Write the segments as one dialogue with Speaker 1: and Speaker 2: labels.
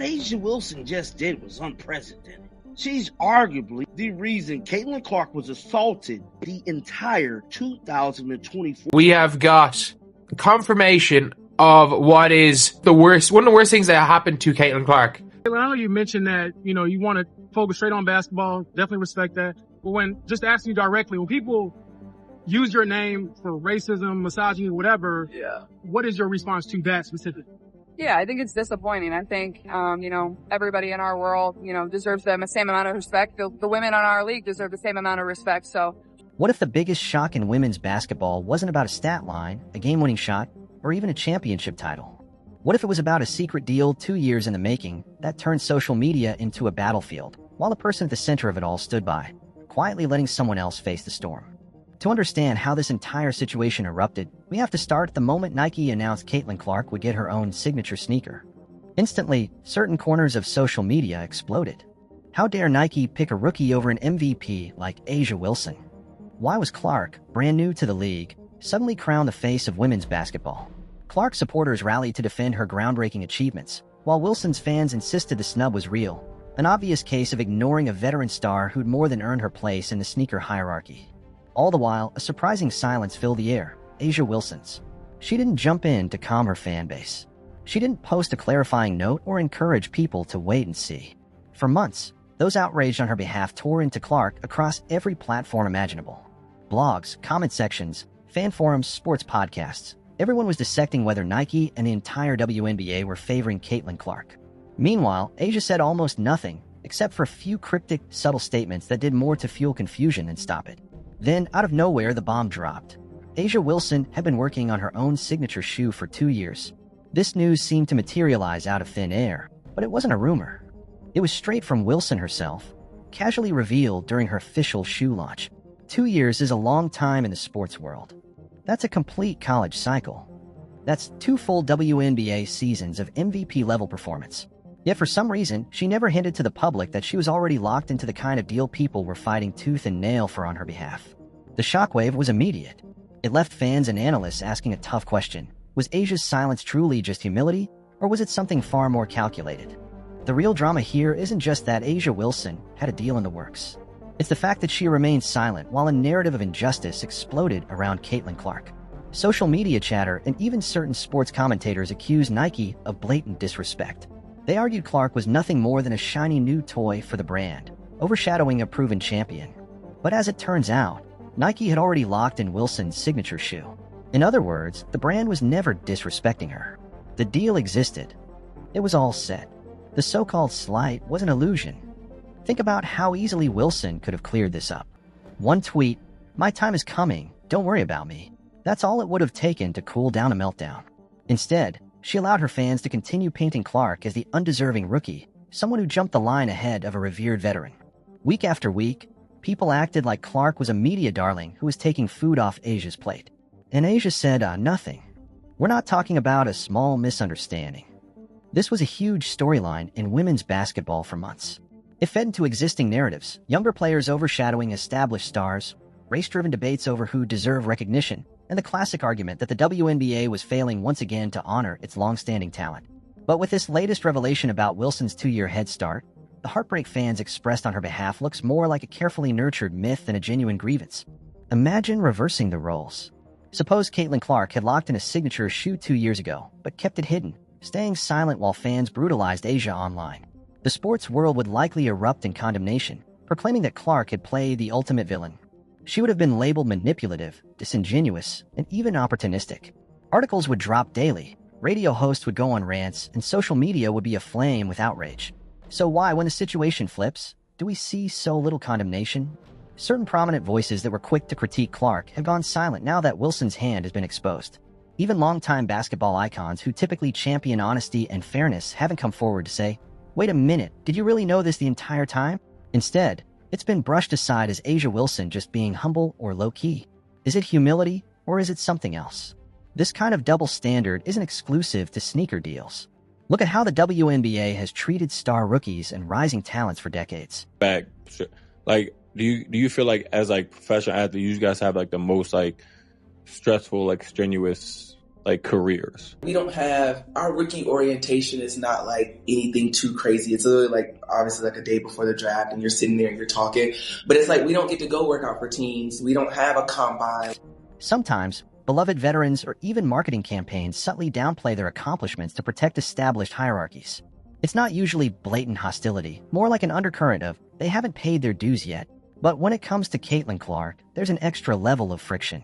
Speaker 1: What A'ja Wilson just did was unprecedented. She's arguably the reason Caitlin Clark was assaulted the entire 2024.
Speaker 2: We have got confirmation of what is one of the worst things that happened to Caitlin Clark.
Speaker 3: I know you mentioned that, you want to focus straight on basketball. Definitely respect that. But just asking you directly, when people use your name for racism, misogyny, whatever, what is your response to that specifically?
Speaker 4: Yeah, I think it's disappointing. I think, everybody in our world, deserves the same amount of respect. The women on our league deserve the same amount of respect. So
Speaker 5: what if the biggest shock in women's basketball wasn't about a stat line, a game-winning shot, or even a championship title? What if it was about a secret deal 2 years in the making that turned social media into a battlefield, while the person at the center of it all stood by, quietly letting someone else face the storm? To understand how this entire situation erupted, we have to start at the moment Nike announced Caitlin Clark would get her own signature sneaker. Instantly, certain corners of social media exploded. How dare Nike pick a rookie over an MVP like A'ja Wilson? Why was Clark, brand new to the league, suddenly crowned the face of women's basketball? Clark supporters rallied to defend her groundbreaking achievements, while Wilson's fans insisted the snub was real, an obvious case of ignoring a veteran star who'd more than earned her place in the sneaker hierarchy. All the while, a surprising silence filled the air, A'ja Wilson's. She didn't jump in to calm her fan base. She didn't post a clarifying note or encourage people to wait and see. For months, those outraged on her behalf tore into Clark across every platform imaginable. Blogs, comment sections, fan forums, sports podcasts. Everyone was dissecting whether Nike and the entire WNBA were favoring Caitlin Clark. Meanwhile, A'ja said almost nothing, except for a few cryptic, subtle statements that did more to fuel confusion than stop it. Then, out of nowhere, the bomb dropped. A'ja Wilson had been working on her own signature shoe for 2 years. This news seemed to materialize out of thin air, but it wasn't a rumor. It was straight from Wilson herself, casually revealed during her official shoe launch. 2 years is a long time in the sports world. That's a complete college cycle. That's 2 full WNBA seasons of MVP-level performance. Yet for some reason, she never hinted to the public that she was already locked into the kind of deal people were fighting tooth and nail for on her behalf. The shockwave was immediate. It left fans and analysts asking a tough question. Was A'ja's silence truly just humility, or was it something far more calculated? The real drama here isn't just that A'ja Wilson had a deal in the works. It's the fact that she remained silent while a narrative of injustice exploded around Caitlin Clark. Social media chatter and even certain sports commentators accused Nike of blatant disrespect. They argued Clark was nothing more than a shiny new toy for the brand, overshadowing a proven champion. But as it turns out, Nike had already locked in Wilson's signature shoe. In other words, the brand was never disrespecting her. The deal existed. It was all set. The so-called slight was an illusion. Think about how easily Wilson could have cleared this up. One tweet, "My time is coming, don't worry about me." That's all it would have taken to cool down a meltdown. Instead, she allowed her fans to continue painting Clark as the undeserving rookie, someone who jumped the line ahead of a revered veteran. Week after week, people acted like Clark was a media darling who was taking food off A'ja's plate. And A'ja said, nothing. We're not talking about a small misunderstanding. This was a huge storyline in women's basketball for months. It fed into existing narratives, younger players overshadowing established stars, race-driven debates over who deserve recognition, and the classic argument that the WNBA was failing once again to honor its long-standing talent. But with this latest revelation about Wilson's 2-year head start, the heartbreak fans expressed on her behalf looks more like a carefully nurtured myth than a genuine grievance. Imagine reversing the roles. Suppose Caitlin Clark had locked in a signature shoe 2 years ago, but kept it hidden, staying silent while fans brutalized A'ja online. The sports world would likely erupt in condemnation, proclaiming that Clark had played the ultimate villain. She would have been labeled manipulative, disingenuous, and even opportunistic. Articles would drop daily, radio hosts would go on rants, and social media would be aflame with outrage. So why, when the situation flips, do we see so little condemnation? Certain prominent voices that were quick to critique Clark have gone silent now that Wilson's hand has been exposed. Even longtime basketball icons who typically champion honesty and fairness haven't come forward to say, "Wait a minute, did you really know this the entire time?" Instead, it's been brushed aside as A'ja Wilson just being humble or low-key. Is it humility, or is it something else? This kind of double standard isn't exclusive to sneaker deals. Look at how the WNBA has treated star rookies and rising talents for decades.
Speaker 6: Like, do you feel like as like professional athletes, you guys have like the most like stressful, like strenuous like careers?
Speaker 7: We don't have, our rookie orientation is not like anything too crazy. It's literally like obviously like a day before the draft and you're sitting there and you're talking, but it's like we don't get to go work out for teams. We don't have a combine.
Speaker 5: Sometimes, beloved veterans or even marketing campaigns subtly downplay their accomplishments to protect established hierarchies. It's not usually blatant hostility, more like an undercurrent of, they haven't paid their dues yet. But when it comes to Caitlin Clark, there's an extra level of friction.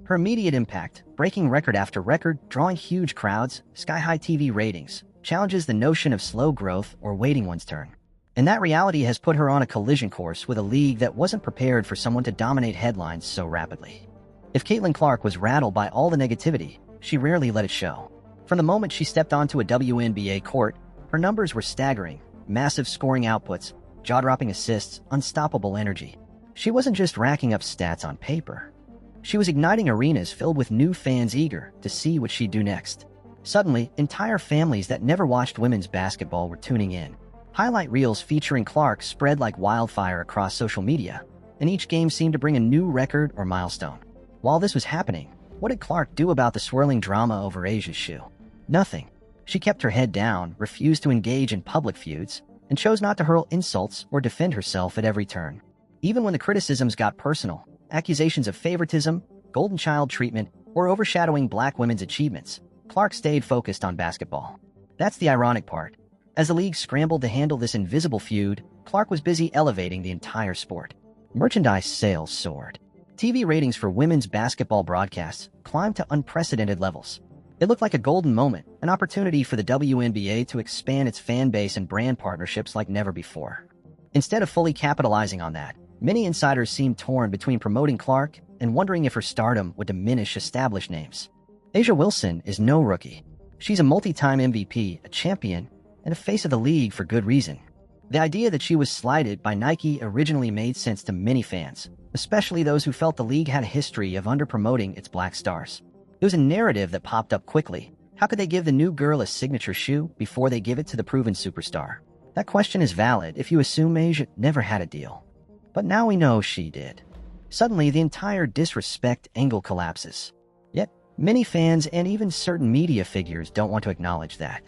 Speaker 5: Her immediate impact, breaking record after record, drawing huge crowds, sky-high TV ratings, challenges the notion of slow growth or waiting one's turn. And that reality has put her on a collision course with a league that wasn't prepared for someone to dominate headlines so rapidly. If Caitlin Clark was rattled by all the negativity, she rarely let it show. From the moment she stepped onto a WNBA court, her numbers were staggering, massive scoring outputs, jaw-dropping assists, unstoppable energy. She wasn't just racking up stats on paper. She was igniting arenas filled with new fans eager to see what she'd do next. Suddenly, entire families that never watched women's basketball were tuning in. Highlight reels featuring Clark spread like wildfire across social media, and each game seemed to bring a new record or milestone. While this was happening, what did Clark do about the swirling drama over Asia's shoe? Nothing. She kept her head down, refused to engage in public feuds, and chose not to hurl insults or defend herself at every turn. Even when the criticisms got personal, accusations of favoritism, golden child treatment, or overshadowing black women's achievements, Clark stayed focused on basketball. That's the ironic part. As the league scrambled to handle this invisible feud, Clark was busy elevating the entire sport. Merchandise sales soared. TV ratings for women's basketball broadcasts climbed to unprecedented levels. It looked like a golden moment, an opportunity for the WNBA to expand its fan base and brand partnerships like never before. Instead of fully capitalizing on that, many insiders seemed torn between promoting Clark and wondering if her stardom would diminish established names. A'ja Wilson is no rookie. She's a multi-time MVP, a champion, and a face of the league for good reason. The idea that she was slighted by Nike originally made sense to many fans, especially those who felt the league had a history of under-promoting its black stars. It was a narrative that popped up quickly. How could they give the new girl a signature shoe before they give it to the proven superstar? That question is valid if you assume A'ja never had a deal. But now we know she did. Suddenly, the entire disrespect angle collapses. Yet, many fans and even certain media figures don't want to acknowledge that.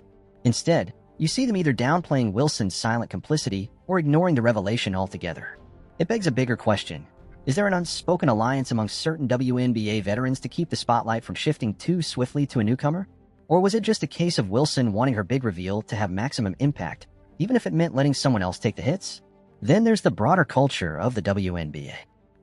Speaker 5: Instead, you see them either downplaying Wilson's silent complicity or ignoring the revelation altogether. It begs a bigger question. Is there an unspoken alliance among certain WNBA veterans to keep the spotlight from shifting too swiftly to a newcomer? Or was it just a case of Wilson wanting her big reveal to have maximum impact, even if it meant letting someone else take the hits? Then there's the broader culture of the WNBA.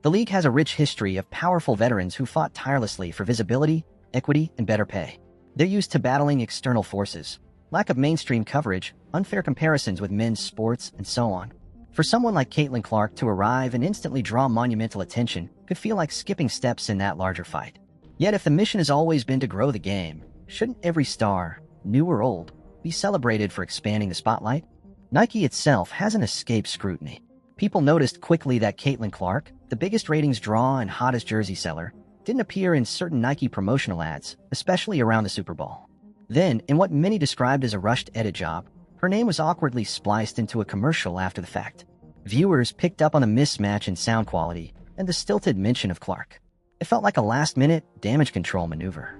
Speaker 5: The league has a rich history of powerful veterans who fought tirelessly for visibility, equity, and better pay. They're used to battling external forces, lack of mainstream coverage, unfair comparisons with men's sports, and so on. For someone like Caitlin Clark to arrive and instantly draw monumental attention could feel like skipping steps in that larger fight. Yet if the mission has always been to grow the game, shouldn't every star, new or old, be celebrated for expanding the spotlight? Nike itself hasn't escaped scrutiny. People noticed quickly that Caitlin Clark, the biggest ratings draw and hottest jersey seller, didn't appear in certain Nike promotional ads, especially around the Super Bowl. Then, in what many described as a rushed edit job, her name was awkwardly spliced into a commercial after the fact. Viewers picked up on the mismatch in sound quality and the stilted mention of Clark. It felt like a last-minute damage control maneuver.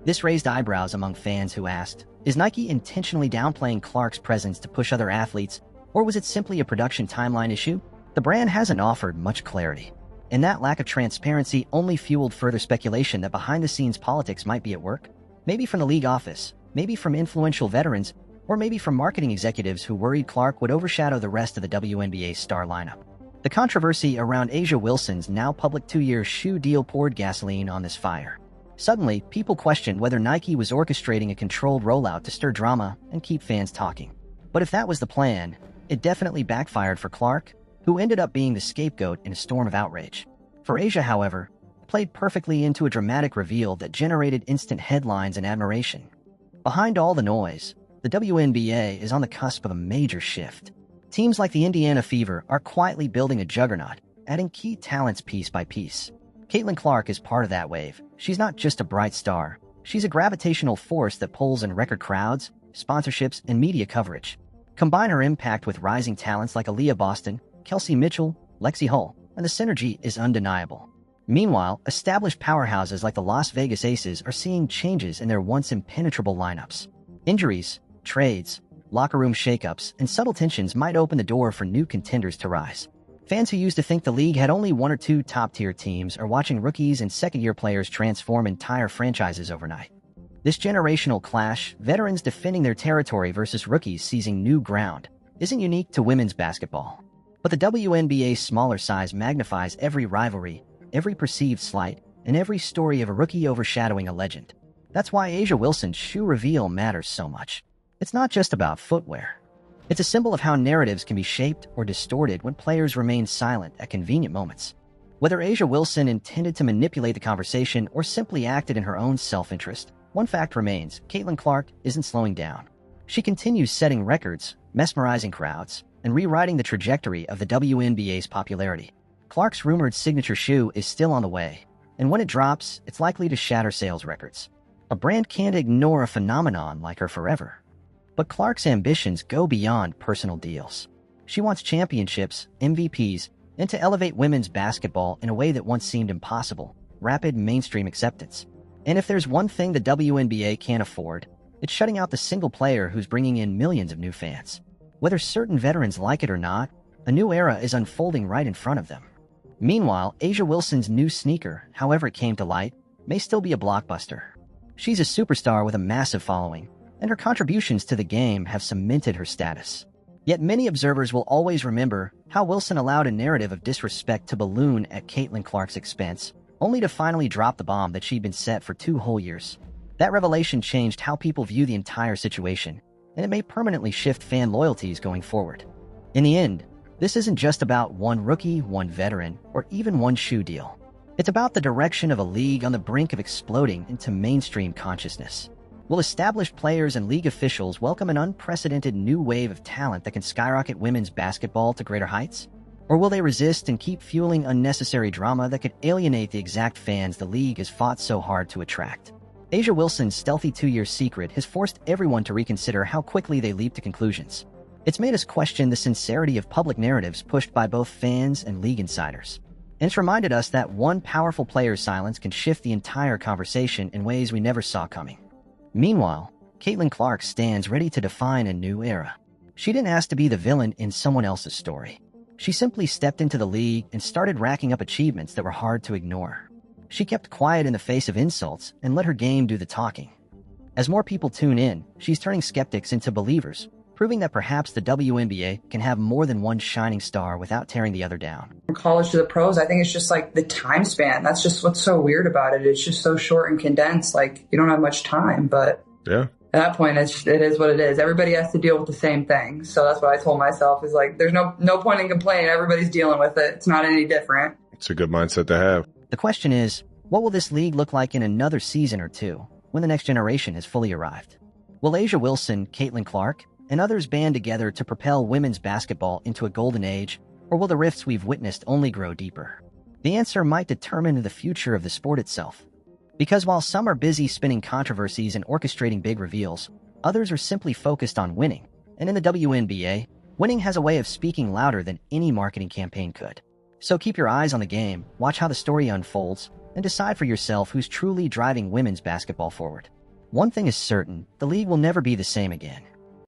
Speaker 5: This raised eyebrows among fans who asked, is Nike intentionally downplaying Clark's presence to push other athletes, or was it simply a production timeline issue? The brand hasn't offered much clarity, and that lack of transparency only fueled further speculation that behind-the-scenes politics might be at work. Maybe from the league office, maybe from influential veterans, or maybe from marketing executives who worried Clark would overshadow the rest of the WNBA's star lineup. The controversy around A'ja Wilson's now public 2-year shoe deal poured gasoline on this fire. Suddenly, people questioned whether Nike was orchestrating a controlled rollout to stir drama and keep fans talking. But if that was the plan, it definitely backfired for Clark, who ended up being the scapegoat in a storm of outrage. For A'ja, however, it played perfectly into a dramatic reveal that generated instant headlines and admiration. Behind all the noise, the WNBA is on the cusp of a major shift. Teams like the Indiana Fever are quietly building a juggernaut, adding key talents piece by piece. Caitlin Clark is part of that wave. She's not just a bright star. She's a gravitational force that pulls in record crowds, sponsorships, and media coverage. Combine her impact with rising talents like Aaliyah Boston, Kelsey Mitchell, Lexi Hull, and the synergy is undeniable. Meanwhile, established powerhouses like the Las Vegas Aces are seeing changes in their once impenetrable lineups. Injuries, trades, locker room shakeups, and subtle tensions might open the door for new contenders to rise. Fans who used to think the league had only one or two top-tier teams are watching rookies and second-year players transform entire franchises overnight. This generational clash, veterans defending their territory versus rookies seizing new ground, isn't unique to women's basketball. But the WNBA's smaller size magnifies every rivalry, every perceived slight, and every story of a rookie overshadowing a legend. That's why A'ja Wilson's shoe reveal matters so much. It's not just about footwear. It's a symbol of how narratives can be shaped or distorted when players remain silent at convenient moments. Whether A'ja Wilson intended to manipulate the conversation or simply acted in her own self-interest, one fact remains: Caitlin Clark isn't slowing down. She continues setting records, mesmerizing crowds, and rewriting the trajectory of the WNBA's popularity. Clark's rumored signature shoe is still on the way, and when it drops, it's likely to shatter sales records. A brand can't ignore a phenomenon like her forever. But Clark's ambitions go beyond personal deals. She wants championships, MVPs, and to elevate women's basketball in a way that once seemed impossible: rapid mainstream acceptance. And if there's one thing the WNBA can't afford, it's shutting out the single player who's bringing in millions of new fans. Whether certain veterans like it or not, a new era is unfolding right in front of them. Meanwhile, A'ja Wilson's new sneaker, however it came to light, may still be a blockbuster. She's a superstar with a massive following, and her contributions to the game have cemented her status. Yet many observers will always remember how Wilson allowed a narrative of disrespect to balloon at Caitlin Clark's expense, only to finally drop the bomb that she'd been set for 2 whole years. That revelation changed how people view the entire situation, and it may permanently shift fan loyalties going forward. In the end, this isn't just about one rookie, one veteran, or even one shoe deal. It's about the direction of a league on the brink of exploding into mainstream consciousness. Will established players and league officials welcome an unprecedented new wave of talent that can skyrocket women's basketball to greater heights? Or will they resist and keep fueling unnecessary drama that could alienate the exact fans the league has fought so hard to attract? A'ja Wilson's stealthy 2-year secret has forced everyone to reconsider how quickly they leap to conclusions. It's made us question the sincerity of public narratives pushed by both fans and league insiders. And it's reminded us that one powerful player's silence can shift the entire conversation in ways we never saw coming. Meanwhile, Caitlin Clark stands ready to define a new era. She didn't ask to be the villain in someone else's story. She simply stepped into the league and started racking up achievements that were hard to ignore. She kept quiet in the face of insults and let her game do the talking. As more people tune in, she's turning skeptics into believers, proving that perhaps the WNBA can have more than one shining star without tearing the other down.
Speaker 8: From college to the pros, I think it's just like the time span. That's just what's so weird about it. It's just so short and condensed. Like, you don't have much time, but
Speaker 6: Yeah.
Speaker 8: at that point, it is what it is. Everybody has to deal with the same thing. So that's what I told myself is like, there's no point in complaining. Everybody's dealing with it. It's not any different.
Speaker 6: It's a good mindset to have.
Speaker 5: The question is, what will this league look like in another season or two when the next generation has fully arrived? Will A'ja Wilson, Caitlin Clark, and others band together to propel women's basketball into a golden age, or will the rifts we've witnessed only grow deeper? The answer might determine the future of the sport itself. Because while some are busy spinning controversies and orchestrating big reveals, others are simply focused on winning. And in the WNBA, winning has a way of speaking louder than any marketing campaign could. So keep your eyes on the game, watch how the story unfolds, and decide for yourself who's truly driving women's basketball forward. One thing is certain, the league will never be the same again.